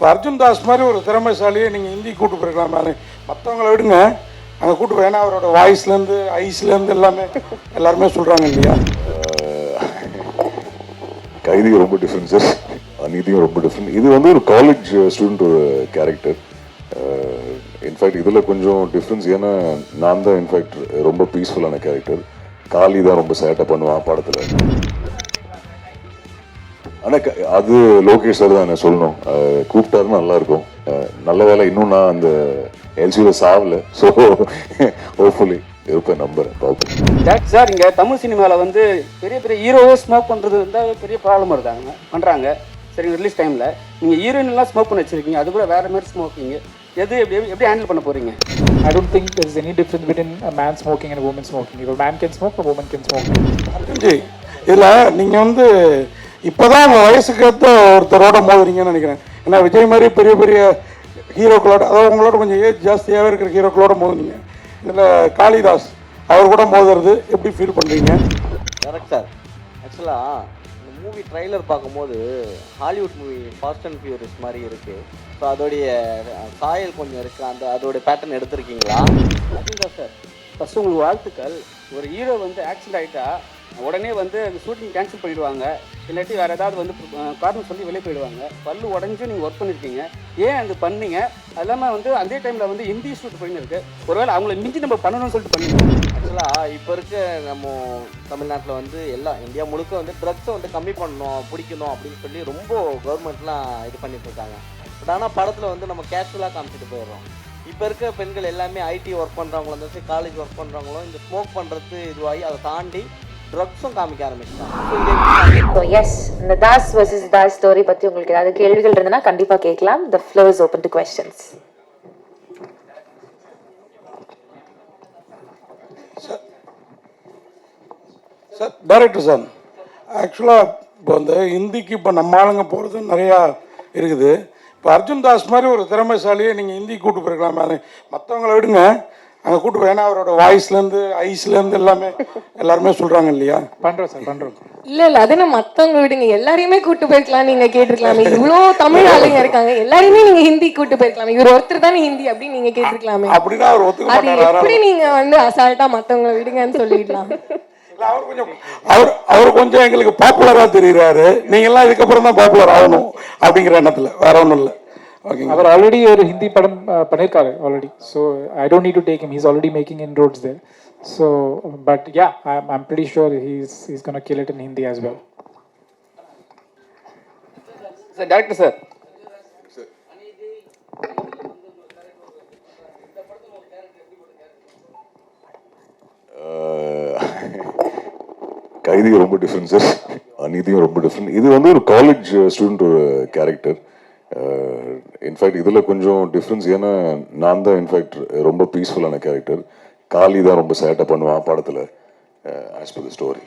இப்போ அர்ஜுன் தாஸ் மாதிரி ஒரு திறமைசாலியை நீங்கள் ஹிந்தி கூட்டு போயிருக்கலாம். மற்றவங்கள விடுங்க, அங்கே கூட்டு போய், ஏன்னா அவரோட வாய்ஸ்லேருந்து ஐஸ்லேருந்து எல்லாருமே சொல்கிறாங்க இல்லையா. கைதிக்கு ரொம்ப டிஃப்ரெண்ட் சார், அநீதியும் ரொம்ப டிஃப்ரெண்ட். இது வந்து ஒரு காலேஜ் ஸ்டூடெண்ட் ஒரு கேரக்டர். இன்ஃபேக்ட் இதில் கொஞ்சம் டிஃப்ரென்ஸ், ஏன்னா நான் தான் இன்ஃபேக்ட் ரொம்ப பீஸ்ஃபுல்லான கேரக்டர். காளி தான் ரொம்ப சேட்டை பண்ணுவான் படத்தில். ஆனால் அது லோகேஷ் சார் தான் என்ன சொல்லணும், கூப்பிட்டாருன்னு நல்லாயிருக்கும். நல்ல வேலை இன்னும் நான் அந்த LCU சாவல. ஸோ ஹோப்ஃபுல்லி இருப்பேன், நம்புறேன், பார்ப்போம். சார் இங்கே தமிழ் சினிமாவில் வந்து பெரிய பெரிய ஹீரோவை ஸ்மோக் பண்ணுறது இருந்தால் பெரிய ப்ராப்ளம் வருதாங்க பண்ணுறாங்க. சரி, ரிலீஸ் டைமில் நீங்கள் ஹீரோயின்லாம் ஸ்மோக் பண்ணி வச்சுருக்கீங்க, அது கூட வேறு மாதிரி ஸ்மோக்கிங், எது எப்படி ஹேண்டில் பண்ண போகிறீங்க? I don't think there's any difference between a man smoking and a woman smoking. If a man can smoke, a woman can smoke. அர்ஜுன்ஜி, இதில் நீங்கள் வந்து இப்போ தான் உங்கள் வயசுக்கு ஏற்ற ஒருத்தரோட மோதுறீங்கன்னு நினைக்கிறேன். ஏன்னா விஜய் மாதிரி பெரிய பெரிய ஹீரோக்களோட, அதாவது உங்களோட கொஞ்சம் ஏஜ் ஜாஸ்தியாகவே இருக்கிற ஹீரோக்களோட மோதுனீங்க. இதில் காளிதாஸ் அவர் கூட மோதுறது எப்படி ஃபீல் பண்ணுறீங்க? Correct sir. ஆக்சுவலாக இந்த மூவி ட்ரைலர் பார்க்கும்போது Hollywood movie fast and furious மாதிரி இருக்குது. ஸோ அதோடைய சாயல் கொஞ்சம் இருக்குது. அதோடைய பேட்டர்ன் எடுத்திருக்கீங்களா? அதுதான் சார். ஃபஸ்ட்டு உங்களுக்கு வாழ்த்துக்கள். ஒரு ஹீரோ வந்து ஆக்சிடென்ட் ஆகிட்டா உடனே வந்து அந்த ஷூட்டிங் கேன்சல் பண்ணிவிடுவாங்க, இல்லாட்டி வேறு ஏதாவது வந்து காரணம் சொல்லி வெளியே போயிடுவாங்க. பல்லு உடஞ்சி நீங்கள் ஒர்க் பண்ணியிருக்கீங்க, ஏன் அது பண்ணீங்க? அது இல்லாமல் வந்து அதே டைமில் வந்து ஹிந்தி ஷூட் பண்ணியிருக்கு, ஒருவேளை அவங்கள மிஞ்சி நம்ம பண்ணணும்னு சொல்லிட்டு பண்ணிடுவோம். ஆக்சுவலாக இப்போ இருக்க நம்ம தமிழ்நாட்டில் வந்து இந்தியா முழுக்க வந்து ட்ரக்ஸை வந்து கம்மி பண்ணணும், பிடிக்கணும் அப்படின்னு சொல்லி ரொம்ப கவர்மெண்ட்லாம் இது பண்ணிட்டு இருக்காங்க. பட் ஆனால் படத்தில் வந்து நம்ம கேஷுவலாக காமிச்சிட்டு போயிடுறோம். இப்போ இருக்க பெண்கள் எல்லாமே ஐடி ஒர்க் பண்ணுறவங்களும் இருந்தாலும் காலேஜ் ஒர்க் பண்ணுறவங்களும் இந்த ஸ்மோக் பண்ணுறது இதுவாகி அதை தாண்டி ட்ரக்ஸும் காமிக்க ஆரம்பிச்சிட்டாங்க. எஸ், இந்த தாஸ் வர்சஸ் தாஸ் ஸ்டோரி பற்றி உங்களுக்கு ஏதாவது கேள்விகள் இருந்ததுன்னா கண்டிப்பாக கேட்கலாம். The floor is open to questions. Sir, director sir, ஆக்சுவலாக இப்போ இந்த ஹிந்திக்கு இப்போ நம்ம ஆளுங்க போகிறது நிறையா இருக்குது. இப்போ அர்ஜுன் தாஸ் மாதிரி ஒரு திறமைசாலியை நீங்கள் ஹிந்தி கூட்டு போயிருக்கலாம். மற்றவங்கள விடுங்க, அங்கே கூட்டு போய், ஏன்னா அவரோட வாய்ஸ்லேருந்து ஐஸ்லேருந்து எல்லாருமே சொல்கிறாங்க இல்லையா. பண்ணுறோம் சார், பண்ணுறோம். இல்லை அது என்ன மற்றவங்க விடுங்க, எல்லாரையுமே கூட்டு போயிருக்கலாம். நீங்கள் கேட்டிருக்கலாமே, இவ்வளோ தமிழ் ஆளுங்க இருக்காங்க, எல்லாரையுமே நீங்கள் ஹிந்தி கூட்டு போயிருக்கலாமே. இவர் ஒருத்தர் தானே ஹிந்தி அப்படின்னு நீங்கள் கேட்டிருக்கலாமே. அப்படின்னா அவர் ஒத்துக்க அது எப்படி நீங்கள் வந்து அசால்ட்டாக மற்றவங்களை விடுங்கன்னு சொல்லிடலாம். அவர் கொஞ்சம் எங்களுக்கு பாப்புலரா தெரியுறாரு. நீங்க எல்லாம் இதுக்கப்புறம் தான் பாப்புலர் ஆகணும் அப்படிங்கிற எண்ணத்துல, வேற ஒன்றும் இல்லை. அவர் ஆல்ரெடி ஒரு ஹிந்தி படம் பண்ணியிருக்காரு already. So I don't need to take him. He's already making inroads there. So but yeah, I'm pretty sure he's gonna kill it in Hindi as well. Sir, director sir, கைதிக்கு ரொம்ப டிஃப்ரெண்ட் சார், அநீதியும் ரொம்ப different. இது வந்து ஒரு college student ஒரு character. In fact இதில் கொஞ்சம் டிஃப்ரென்ஸ், ஏன்னா நான் தான் இன்ஃபேக்ட் ரொம்ப பீஸ்ஃபுல்லான கேரக்டர். காளி தான் ரொம்ப சேட்டை பண்ணுவான் படத்தில், as per the story.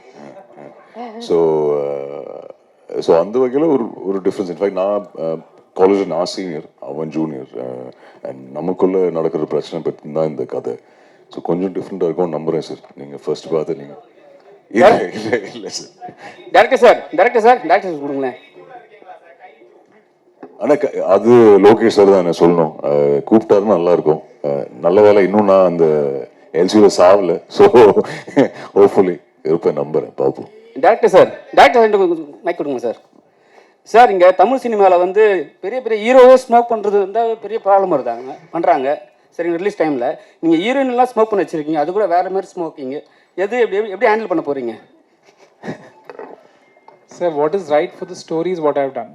So அந்த வகையில் ஒரு டிஃப்ரென்ஸ். இன்ஃபேக்ட் நான் காலேஜில் நான் சீனியர், அவன் ஜூனியர், அண்ட் நமக்குள்ளே நடக்கிற பிரச்சனை பற்றி தான் இந்த கதை. ஸோ கொஞ்சம் டிஃப்ரெண்ட்டாக இருக்கும் நம்புகிறேன் சார். நீங்கள் ஃபர்ஸ்ட் பார்த்து நீங்கள் இல்லை சார். டைரக்டர் சார் கொடுங்களேன். ஆனால் அது லோகேஷ் சார் தான் என்ன சொல்லணும், கூப்பிட்டாருன்னு நல்லாயிருக்கும். நல்ல வேலை இன்னும் நான் அந்த LCU சாவல. ஸோ ஹோப்ஃபுல்லி இருப்பேன், நம்புறேன், பார்ப்போம். டைரக்டர் சார் மைக் கொடுங்க சார். சார் இங்கே தமிழ் சினிமாவில் வந்து பெரிய பெரிய ஹீரோவை ஸ்மோக் பண்ணுறது இருந்தால் பெரிய ப்ராப்ளம் வருதாங்க பண்ணுறாங்க. சரி, ரிலீஸ் டைமில் நீங்கள் ஹீரோயின்லாம் ஸ்மோக் பண்ணி வச்சுருக்கீங்க, அது கூட வேறு மாதிரி ஸ்மோக்கிங், எது எப்படி ஹேண்டில் பண்ண போகிறீங்க? Sir, what is right for the story is what I've done.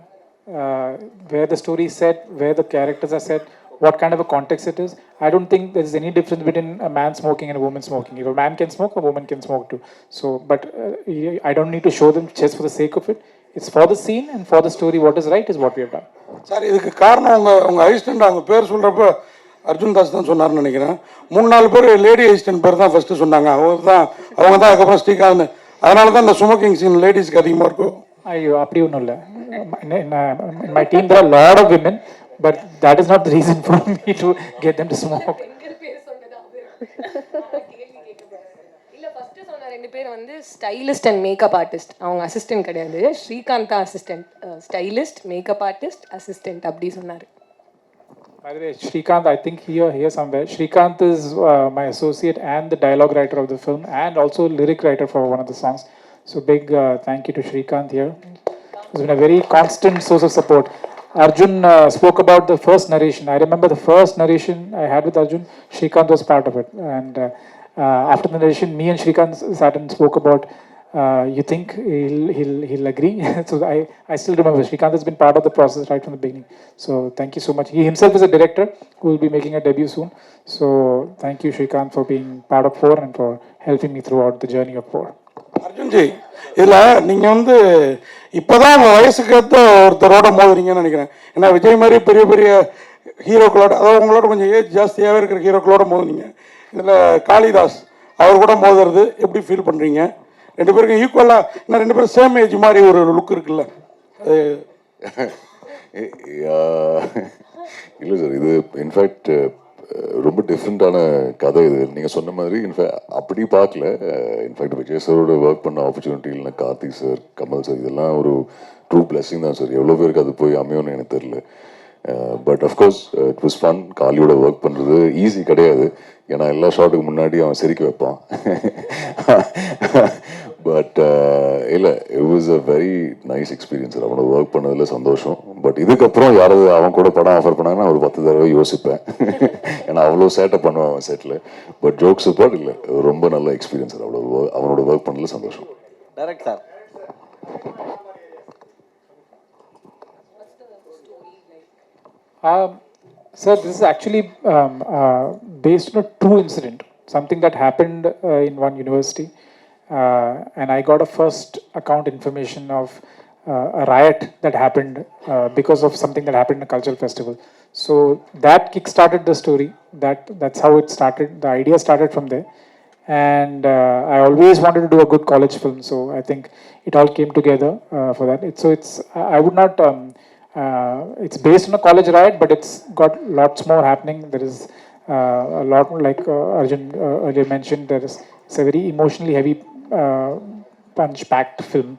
Where the story is set, where the characters are set, what kind of a context it is. I don't think there is any difference between a man smoking and a woman smoking. If a man can smoke, a woman can smoke too. So, but I don't need to show them just for the sake of it. It's for the scene and for the story. What is right is what we have done. Sir, இதுக்கு காரணம் உங்கள் assistant அவங்க பேர் சொல்கிறப்ப அர்ஜுன் தாஸ் தான் சொன்னார்னு நினைக்கிறேன். 3-4 பேர் லேடி அசிஸ்டன்ட் பேர் தான் ஃபஸ்ட்டு சொன்னாங்க. அவங்க தான் அதுக்கப்புறம் ஸ்டீக் ஆகுது. அதனால தான் இந்த ஸ்மோக்கிங் சீன் லேடிஸ்க்கு அதிகமாக இருக்கும். ஐயோ, அப்படி ஒன்றும் இல்லை. In my team there are a lot of women, but that is not the reason for me to get them to smoke. பேர் வந்து ஸ்டைலிஸ்ட் அண்ட் மேக்கப் ஆர்டிஸ்ட். அவங்க அசிஸ்டன்ட் கிடையாது. ஸ்ரீகாந்த் தான் assistant. Stylist, makeup artist, assistant அப்படி சொன்னார். By the way, Srikanth, I think here somewhere. Srikanth is my associate and the dialogue writer of the film, and also lyric writer for one of the songs. So big thank you to Srikanth here. He's been a very constant source of support. Arjun spoke about the first narration. I remember the first narration I had with Arjun. Srikanth was part of it, and after the narration, me and Srikanth sat and spoke about. You think he'll agree? So I still remember Srikanth has been part of the process right from the beginning. So thank you so much. He himself is a director who will be making a debut soon. So thank you Srikanth for being part of 4 and for helping me throughout the journey of 4. அர்ஜுன்ஜி, இதில் நீங்கள் வந்து இப்போ தான் உங்கள் வயசுக்கு ஏற்ற ஒருத்தரோட மோதுறீங்கன்னு நினைக்கிறேன். ஏன்னா விஜய் மாதிரி பெரிய பெரிய ஹீரோக்களோட, அதாவது உங்களோட கொஞ்சம் ஏஜ் ஜாஸ்தியாகவே இருக்கிற ஹீரோக்களோட மோதுனீங்க. இதில் காளிதாஸ் அவர் கூட மோதுறது எப்படி ஃபீல் பண்ணுறீங்க? ரெண்டு பேருக்கும் ஈக்குவலாக, இன்னும் ரெண்டு பேரும் சேம் ஏஜ் மாதிரி ஒரு லுக் இருக்குல்ல அது? இல்லை சார், இது இன்ஃபேக்ட் ரொம்ப டிஃப்ரெண்ட்டான கதை இது. நீங்கள் சொன்ன மாதிரி இன்ஃபேக்ட் அப்படி பார்க்கல. இன்ஃபேக்ட் விஜய் சாரோட ஒர்க் பண்ண ஆப்பர்ச்சுனிட்டி இல்லைனா கார்த்திக் சார், கமல் சார், இதெல்லாம் ஒரு ட்ரூ பிளெஸிங் தான் சார். எவ்வளோ பேருக்கு அது போய் அமையும்னு எனக்கு தெரியல. But of course it was fun. காலியோட ஒர்க் பண்ணுறது ஈஸி கிடையாது. ஏன்னா எல்லா ஷாட்டுக்கு முன்னாடி அவன் சிரிக்க வைப்பான். பட் இல்லை, it was a very nice experience. அவனோட ஒர்க் பண்ணதில் சந்தோஷம். பட் இதுக்கப்புறம் யாராவது அவன் கூட படம் ஆஃபர் பண்ணாங்கன்னா ஒரு 10 தடவை யோசிப்பேன். ஏன்னா அவ்வளோ சேட்டை பண்ணுவான் அவன் செட்டில். பட் ஜோக்ஸ் அப்பார்ட் இல்லை, ரொம்ப நல்ல எக்ஸ்பீரியன்ஸ். அவ்வளோ அவனோட ஒர்க் பண்ணதில் சந்தோஷம். Direct sir. Sir, this is actually based on a true incident, something that happened in one university. And I got a first account information of a riot that happened because of something that happened in a cultural festival. So that kick-started the story. That's how it started. The idea started from there. And I always wanted to do a good college film. So I think it all came together for that. I would not... it's based on a college riot, but it's got lots more happening. There is a lot more, like Arjun earlier mentioned, it's a very emotionally heavy, punch-packed film.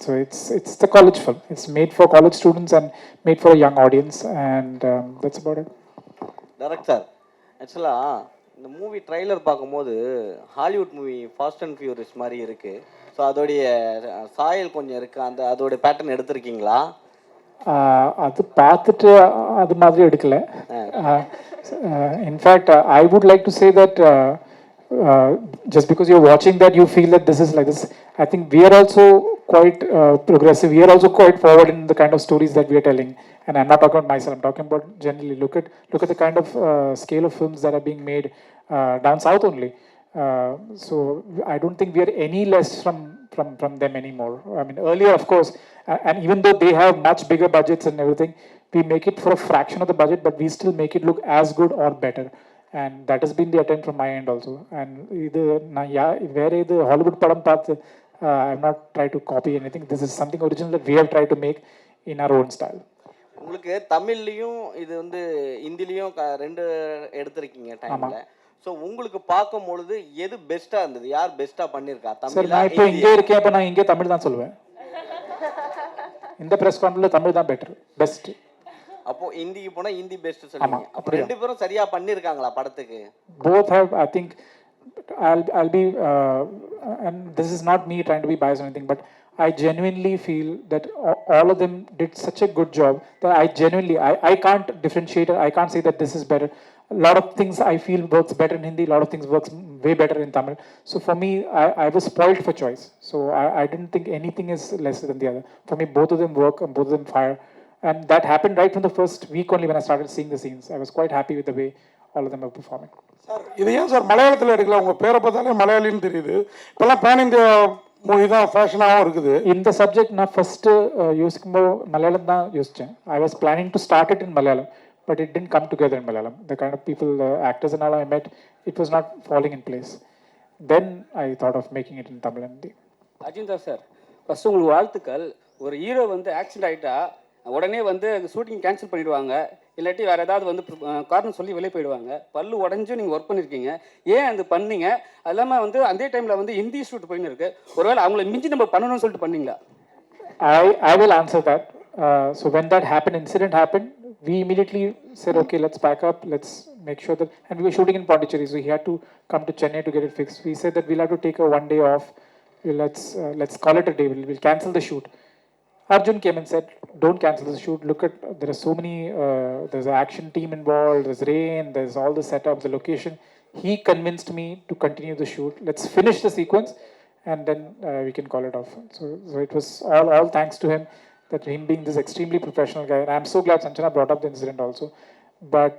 So it's the college film. It's made for college students and made for a young audience, and that's about it. Direct sir, ஆக்சுவலாக இந்த movie trailer பார்க்கும்போது Hollywood movie fast and furious மாதிரி இருக்குது. So அதோடைய சாயல் கொஞ்சம் இருக்குது. அதோடைய பேட்டர்ன் எடுத்திருக்கீங்களா? அது பார்த்துட்டு அது மாதிரி எடுக்கல. In fact I would like to say that just because you're watching that you feel that this is like this. I think we are also quite progressive. We are also quite forward in the kind of stories that we are telling. And I'm not talking about myself, I'm talking about generally. Look at the kind of scale of films that are being made down south only. So I don't think we are any less from them anymore. I mean, earlier, of course, and even though they have much bigger budgets and everything, we make it for a fraction of the budget, but we still make it look as good or better. And that has been the attempt from my end also. And where the Hollywood padam path, I'm not trying to copy anything. This is something original that we have tried to make in our own style. உங்களுக்கு தமிழ்லையும் இது வந்து ஹிந்திலையும் ரெண்டு எடுத்திருக்கீங்க டைம்ல. So உங்களுக்கு பார்க்கும் பொழுது எது பெஸ்ட்டாக இருந்தது? யார் பெஸ்ட்டாக பண்ணியிருக்கா? தமிழ். நான் இப்போ இங்கே இருக்கேன், அப்போ நான் இங்கே தமிழ் தான் சொல்லுவேன். இந்த ப்ரெஸ் கான்ஃபரன்ஸ்ல தமிழ் தான் பெட்டர், பெஸ்ட். அப்போ ஹிந்திக்கு போனா ஹிந்தி பெஸ்ட் சொல்லுங்க. அப்போ ரெண்டு பேரும் சரியா பண்ணிருக்காங்களா படத்துக்கு? Both have, I think I'll be and this is not me trying to be biased or anything, but I genuinely feel that all of them did such a good job that I can't differentiate. I can't say that this is better. A lot of things I feel works better in Hindi, a lot of things works way better in Tamil. So for me, I was spoiled for choice. So I didn't think anything is lesser than the other. For me, both of them work and both of them fire. And that happened right from the first week only when I started seeing the scenes. I was quite happy with the way all of them are performing. Sir, இது ஏன் sir மலையாளத்தில் எடுக்கல? உங்கள் பேரை பார்த்தாலே மலையாளின்னு தெரியுது. இப்போல்லாம் pan India movie தான் ஃபேஷனாகவும் இருக்குது. இந்த சப்ஜெக்ட் நான் ஃபஸ்ட்டு யோசிக்கும்போது மலையாளம் தான் யோசித்தேன். I was planning to start it in Malayalam, but it didn't come together in Malayalam. The kind of people, actors and all I met, it was not falling in place. Then I thought of making it in Tamil and Hindi. அஜிந்தா sir, first உங்களுக்கு வாழ்த்துக்கள். ஒரு hero வந்து accident ஆகிட்டா உடனே வந்து shooting cancel பண்ணிடுவாங்க, இல்லாட்டி வேறு ஏதாவது வந்து காரணம் சொல்லி வெளியே போயிடுவாங்க. பல்லு உடஞ்சும் நீங்கள் ஒர்க் பண்ணியிருக்கீங்க, ஏன் அது பண்ணீங்க? அது இல்லாமல் வந்து அதே டைமில் வந்து ஹிந்தி ஷூட் போயின்னு இருக்கு, ஒருவேளை அவங்கள மிஞ்சி நம்ம பண்ணணும்னு சொல்லிட்டு பண்ணீங்களா? I will answer that. So when that happened, incident happened, we immediately said, okay, let's pack up, let's make sure that, and we were shooting in Pondicherry, so he had to come to Chennai to get it fixed. We said that we'll have to take a 1 day off. Let's call it a day. We'll cancel the shoot. Arjun came and said, don't cancel the shoot. Look at, there are so many, there's an action team involved, there's rain, there's all the setups, the location. He convinced me to continue the shoot. Let's finish the sequence and then we can call it off. So it was all thanks to him, that him being this extremely professional guy. And I'm so glad Sanchana brought up the incident also. But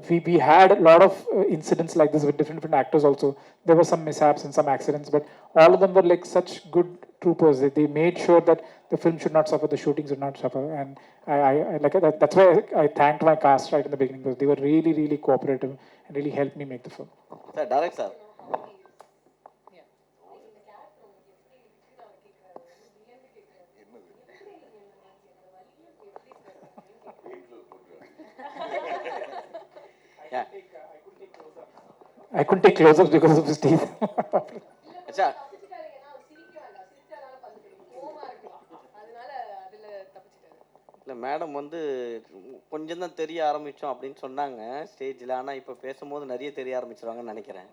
we had a lot of incidents like this with different actors also. There were some mishaps and some accidents, but all of them were like such good troopers. They made sure that the film should not suffer, the shooting should not suffer. And I like that. That's why I thanked my cast right in the beginning, because they were really, really cooperative and really helped me make the film. Sir, direct sir. Yeah. I couldn't take close-ups because of his teeth. Acha. இல்லை madam வந்து கொஞ்சம் தான் தெரிய ஆரம்பித்தோம் அப்படின்னு சொன்னாங்க ஸ்டேஜில். ஆனால் இப்போ பேசும்போது நிறைய தெரிய ஆரம்பிச்சிருவாங்கன்னு நினைக்கிறேன்.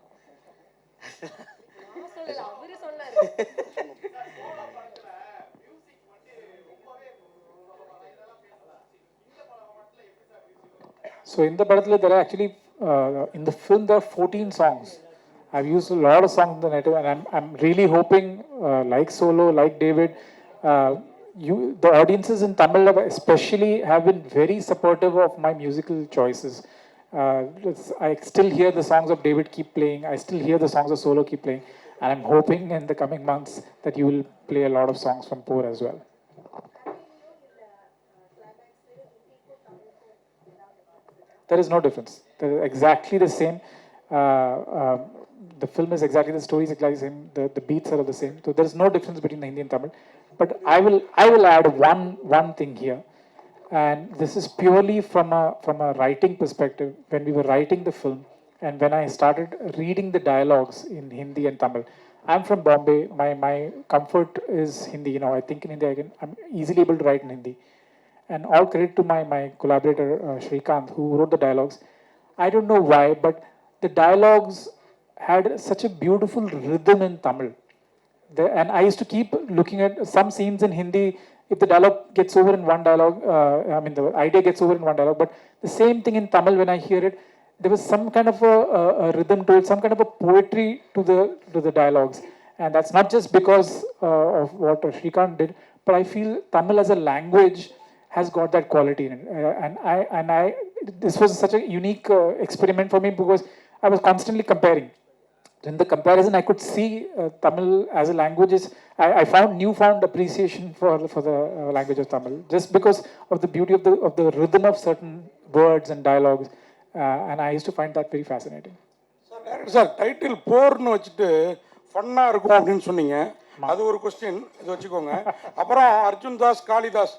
So in the Badathla, there are actually, in the film, there are 14 songs. I've used a lot of songs in the native, and I'm really hoping, like Solo, like David, the audiences in Tamil especially have been very supportive of my musical choices. I still hear the songs of David keep playing. I still hear the songs of Solo keep playing. And I'm hoping in the coming months that you will play a lot of songs from Poor as well. There is no difference. They're exactly the same. The film is exactly, the story is exactly the same. The beats are all the same. So there is no difference between the Hindi and Tamil. But I will add one thing here, and this is purely from a writing perspective. When we were writing the film, and when I started reading the dialogues in Hindi and Tamil, I'm from Bombay. My comfort is Hindi. You know, I think in Hindi I'm easily able to write in Hindi. And all credit to my collaborator Shrikant, who wrote the dialogues. I don't know why, but the dialogues had such a beautiful rhythm in Tamil. And I used to keep looking at some scenes in Hindi. If the dialogue gets over in one dialogue, the idea gets over in one dialogue, but the same thing in Tamil, when I hear it, there was some kind of a rhythm to it, some kind of a poetry to the dialogues. And that's not just because of what Shrikant did, but I feel Tamil as a language has got that quality in it. And this was such a unique experiment for me, because I was constantly comparing. In the comparison, I could see Tamil as a language I found newfound appreciation for the language of Tamil, just because of the beauty of the rhythm of certain words and dialogues, and I used to find that very fascinating. Sir title போர்னு வச்சுட்டு ஃபன்னாக இருக்கும் அப்படின்னு சொன்னீங்க, அது ஒரு question, இது வச்சுக்கோங்க. அப்புறம் அர்ஜுன் தாஸ் காளிதாஸ்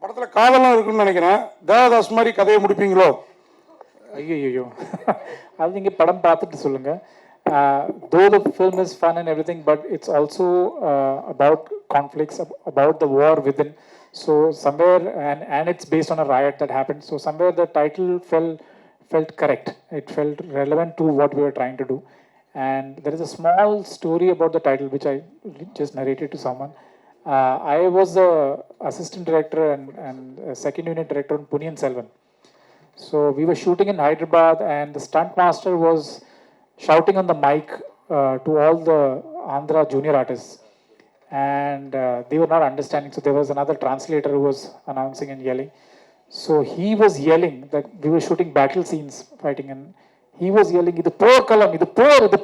படத்தில் காதலாம் இருக்குன்னு நினைக்கிறேன், தேவதாஸ் மாதிரி கதையை முடிப்பீங்களோ? ஐயோ அது நீங்கள் படம் பார்த்துட்டு சொல்லுங்கள். Though the film is fun and everything, but it's also about conflicts, about the war within. So somewhere, and it's based on a riot that happened. So somewhere the title felt correct. It felt relevant to what we were trying to do. And there is a small story about the title which I just narrated to someone. I was the assistant director and second unit director on Punniyin Selvan. So we were shooting in Hyderabad, and the stunt master was shouting on the mic to all the Andhra junior artists, and they were not understanding. So there was another translator who was announcing and yelling. So he was yelling that we were shooting battle scenes, fighting, and he was yelling, "Idu poor kalam, idu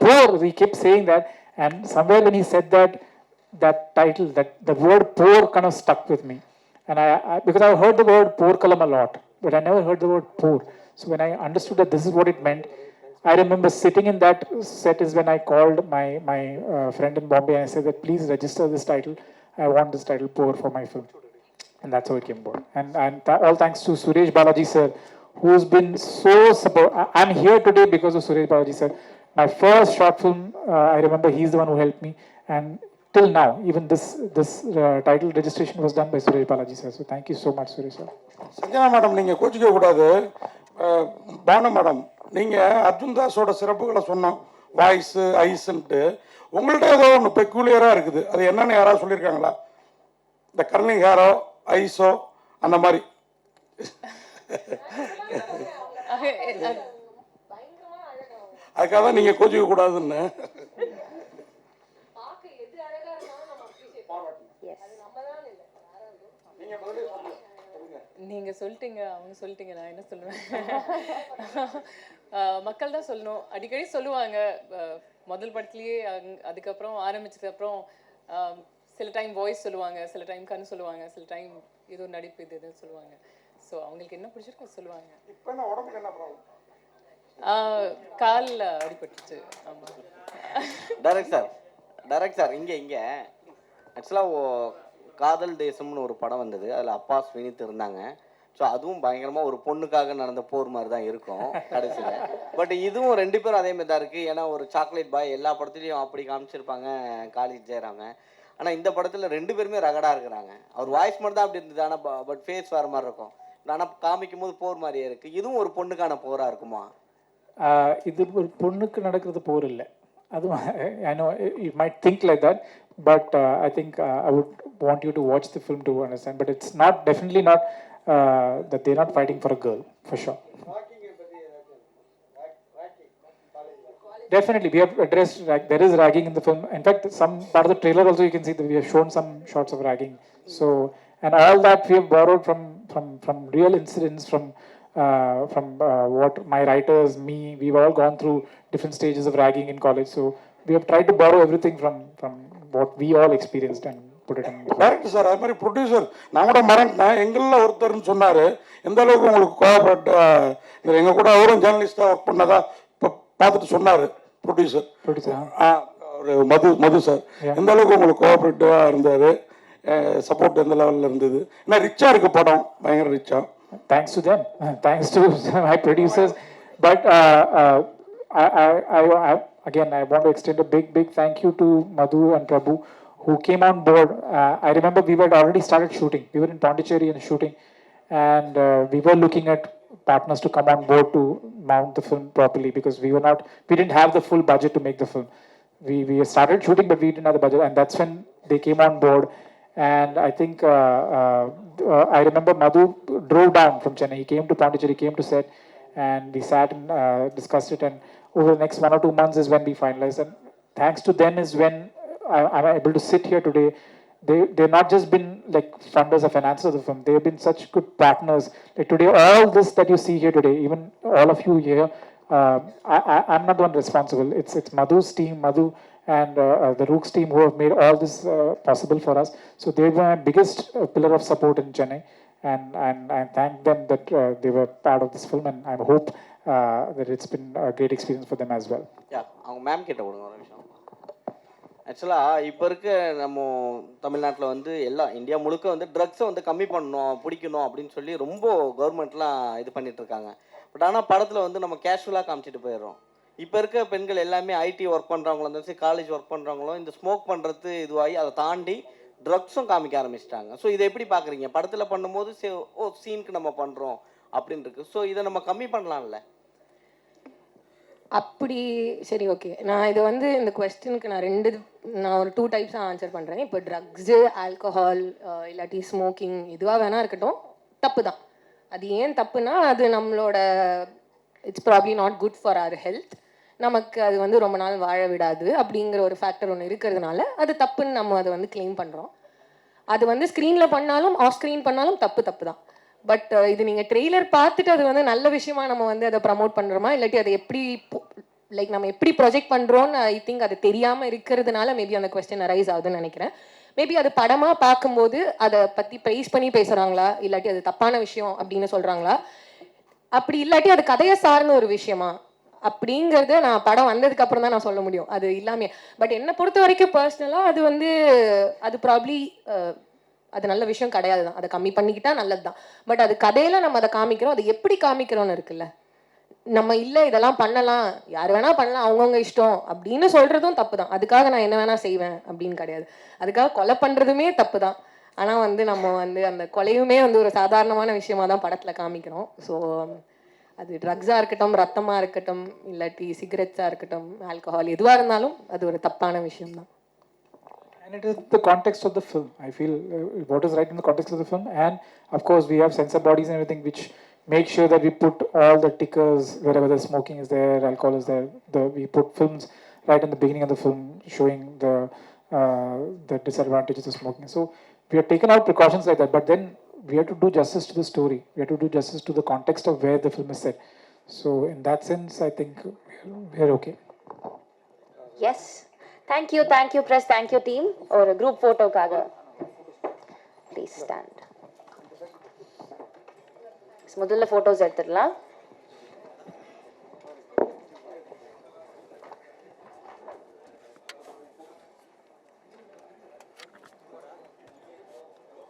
poor." He kept saying that, and somewhere when he said that title, that the word poor kind of stuck with me. And I because I heard the word poor kalam a lot, but I never heard the word poor. So when I understood that this is what it meant, I remember sitting in that set is when I called my friend in Bombay, and I said that please register this title. I want this title Poor for my film. and that's how it came about. And all thanks to Suresh Balaji sir, who's been so support. I'm here today because of Suresh Balaji sir. My first short film, I remember he's the one who helped me, and till now, even this title registration was done by Suresh Balaji sir. So thank you so much, Suresh sir. Sanjana madam, நீங்கள் கோச்சிக்க கூடாது. Banu madam, நீங்கள் அர்ஜுன் தாஸோட சிறப்புகளை சொன்னோம், voice ஐஸுன்ட்டு. உங்கள்கிட்ட ஏதோ ஒன்று பெக்குலியராக இருக்குது, அது என்னென்னு யாராவது சொல்லியிருக்காங்களா? இந்த கர்லிங் ஹேரோ, ஐஸோ, அந்த மாதிரி. அதுக்காக தான் நீங்கள் கோச்சிக்க கூடாதுன்னு. நீங்க சொல்லிட்டீங்க, அவங்க சொல்லிட்டீங்க, நான் என்ன சொல்லுவேன்? மக்கள் தான் சொல்லணும். அடிக்கடி சொல்லுவாங்க, முதல் படத்துலயே அதுக்கப்புறம் ஆரம்பிச்சதுக்கப்புறம் சில டைம் வாய்ஸ் சொல்லுவாங்க, சில டைம் கண் சொல்லுவாங்க, சில டைம் ஏதோ நடிப்பு இது இதுன்னு சொல்லுவாங்க. ஸோ அவங்களுக்கு என்ன பிடிச்சிருக்கோ சொல்லுவாங்க. இப்போ என்ன உடம்புக்கு என்ன ப்ராப்ளம்? காலில் அடிபட்டுச்சு. ஆமாம். டைரக்ட் சார் இங்கே ஆக்சுவலாக காதல் தேசம்னு ஒரு படம் வந்தது, அதில் அப்பா வினித் இருந்தாங்க. ஸோ அதுவும் பயங்கரமாக ஒரு பொண்ணுக்காக நடந்த போர் மாதிரி தான் இருக்கும் கடைசியில். பட் இதுவும் 2 பேரும் அதே மாதிரி தான் இருக்குது. ஏன்னா ஒரு சாக்லேட் பாய் எல்லா படத்துலையும் அப்படி காமிச்சிருப்பாங்க காலேஜ் ஜெயராம. ஆனால் இந்த படத்தில் 2 பேருமே ரகடாக இருக்கிறாங்க. அவர் வாய்ஸ் மட்டும் தான் அப்படி இருந்தது, ஆனால் பட் ஃபேஸ் வேறு மாதிரி இருக்கும். ஆனால் காமிக்கும் போது போர் மாதிரியே இருக்குது. இதுவும் ஒரு பொண்ணுக்கான போராக இருக்குமா? இது ஒரு பொண்ணுக்கு நடக்கிறது போர் இல்லை. அது I know you might think like that, but I think I would want you to watch the film to understand. But it's not, definitely not that they're not fighting for a girl, for sure. Definitely, we have addressed there is ragging in the film. In fact, some part of the trailer also you can see that we have shown some shots of ragging. So, and all that we have borrowed from real incidents, from what my writers, me, we've all gone through different stages of ragging in college. So we have tried to borrow everything from what we all experienced and put it in. Director sir, அது மாதிரி producer நான் கூட மறந்துட்டேன், எங்களில் ஒருத்தர்னு சொன்னார். எந்த அளவுக்கு உங்களுக்கு கோஆப்ரேட், எங்கள் கூட அவரும் ஜேர்னலிஸ்டாக ஒர்க் பண்ணதா இப்போ பார்த்துட்டு சொன்னார் ப்ரொடியூசர். ஒரு மது சார் எந்த அளவுக்கு உங்களுக்கு கோஆப்ரேட்டிவாக இருந்தார், சப்போர்ட் எந்த லெவலில் இருந்தது? ஏன்னா ரிச்சாக இருக்குது படம், பயங்கர ரிச்சாக. Thanks to them, thanks to my producers. But again, I want to extend a big thank you to Madhu and Prabhu, who came on board. I remember we had already started shooting. We were in Pondicherry and shooting, and we were looking at partners to come on board to mount the film properly, because we didn't have the full budget to make the film. We started shooting, but we didn't have the budget, and that's when they came on board. And I think I remember Madhu drove down from Chennai. He came to Pondicherry, came to set, and we sat and discussed it. And over the next 1 or 2 months is when we finalized. And thanks to them is when I'm able to sit here today. They've not just been like funders or financiers of the film. They've been such good partners. Like today, all this that you see here today, even all of you here, I'm not the one responsible. It's Madhu's team, Madhu and the Rooks team, who have made all this possible for us. So they were my biggest pillar of support in Chennai, and I thank them that they were part of this film, and I hope that it's been a great experience for them as well. அவங்க ma'am கிட்ட விடுங்க ஒரு நிமிஷம். ஆக்சுவலாக இப்போ இருக்க நம்ம தமிழ்நாட்டில் வந்து இந்தியா முழுக்க வந்து ட்ரக்ஸை வந்து கம்மி பண்ணணும், பிடிக்கணும் அப்படின்னு சொல்லி ரொம்ப கவர்மெண்ட்லாம் இது பண்ணிகிட்ருக்காங்க. பட் ஆனால் படத்தில் வந்து நம்ம கேஷுவலாக காமிச்சிட்டு போயிடுறோம். இப்போ இருக்க பெண்கள் எல்லாமே ஐடி ஒர்க் பண்ணுறவங்களும் இருந்தாலும் சரி, காலேஜ் ஒர்க் பண்ணுறவங்களும் இந்த ஸ்மோக் பண்ணுறது இதுவாகி அதை தாண்டி ட்ரக்ஸும் காமிக்க ஆரம்பிச்சிட்டாங்க. ஸோ இதை எப்படி பார்க்குறீங்க? படத்தில் பண்ணும்போது சீனுக்கு நம்ம பண்ணுறோம் அப்படின்னு இருக்கு. ஸோ இதை நம்ம கம்மி பண்ணலாம்ல? அப்படி சரி, ஓகே. நான் இது வந்து இந்த கொஸ்டினுக்கு நான் ஒரு 2 டைப்ஸாக ஆன்சர் பண்ணுறேன். இப்போ ட்ரக்ஸு, ஆல்கஹால், இல்லாட்டி ஸ்மோக்கிங், இதுவாக வேணா இருக்கட்டும், தப்பு தான். அது ஏன் தப்புனா, அது நம்மளோட it's probably not good for our health. நமக்கு அது வந்து ரொம்ப நாள் வாழ விடாது அப்படிங்கிற ஒரு ஃபேக்டர் ஒன்று இருக்கிறதுனால அது தப்புன்னு நம்ம அதை வந்து கிளைம் பண்ணுறோம். அது வந்து ஸ்க்ரீனில் பண்ணாலும் ஆஃப் ஸ்க்ரீன் பண்ணாலும் தப்பு தான். பட் இது நீங்கள் ட்ரெய்லர் பார்த்துட்டு அது வந்து நல்ல விஷயமா நம்ம வந்து அதை ப்ரமோட் பண்ணுறோமா, இல்லாட்டி அதை எப்படி லைக் நம்ம எப்படி ப்ரொஜெக்ட் பண்ணுறோன்னு ஐ திங்க் அது தெரியாமல் இருக்கிறதுனால மேபி அந்த கொஸ்டின் அரைஸ் ஆகுதுன்னு நினைக்கிறேன். மேபி அது படமாக பார்க்கும்போது அதை பற்றி ப்ரைஸ் பண்ணி பேசுகிறாங்களா, இல்லாட்டி அது தப்பான விஷயம் அப்படின்னு சொல்கிறாங்களா, அப்படி இல்லாட்டி அது கதையை சார்ந்த ஒரு விஷயமா அப்படிங்கிறத நான் படம் வந்ததுக்கு அப்புறம் தான் நான் சொல்ல முடியும். அது இல்லாமல் பட் என்னை பொறுத்த வரைக்கும் பர்சனலாக அது வந்து அது ப்ராப்ளி அது நல்ல விஷயம் கிடையாது தான், அதை கம்மி பண்ணிக்கிட்டா நல்லது தான். பட் அது கதையில் நம்ம அதை காமிக்கிறோம், அது எப்படி காமிக்கிறோன்னு இருக்குல்ல. நம்ம இல்லை இதெல்லாம் பண்ணலாம், யார் வேணால் பண்ணலாம், அவங்கவுங்க இஷ்டம் அப்படின்னு சொல்கிறதும் தப்பு தான். அதுக்காக நான் என்ன வேணால் செய்வேன் அப்படின்னு கிடையாது. அதுக்காக கொலை பண்ணுறதுமே தப்பு தான். ஆனால் வந்து நம்ம வந்து அந்த கொலையுமே வந்து ஒரு சாதாரணமான விஷயமா தான் படத்தில் காமிக்கிறோம். ஸோ அது ட்ரக்ஸாக இருக்கட்டும், ரத்தமாக இருக்கட்டும், இல்லாட்டி சிகரெட்ஸாக இருக்கட்டும், ஆல்கஹால், எதுவாக இருந்தாலும் அது ஒரு தப்பான விஷயம்தான். And it is the context of the film. I feel what is right in the context of the film. And of course, we have censor bodies and everything which make sure that we put all the tickers wherever the smoking is there, alcohol is there. We put films right in the beginning of the film showing the disadvantages of smoking. So we have taken out precautions like that. But then we have to do justice to the story. We have to do justice to the context of where the film is set. So in that sense, I think we're okay. Yes. Thank you, press, thank you team. ஒரு group photoக்காக please stand. முதல்ல photos எடுத்துடலாம்.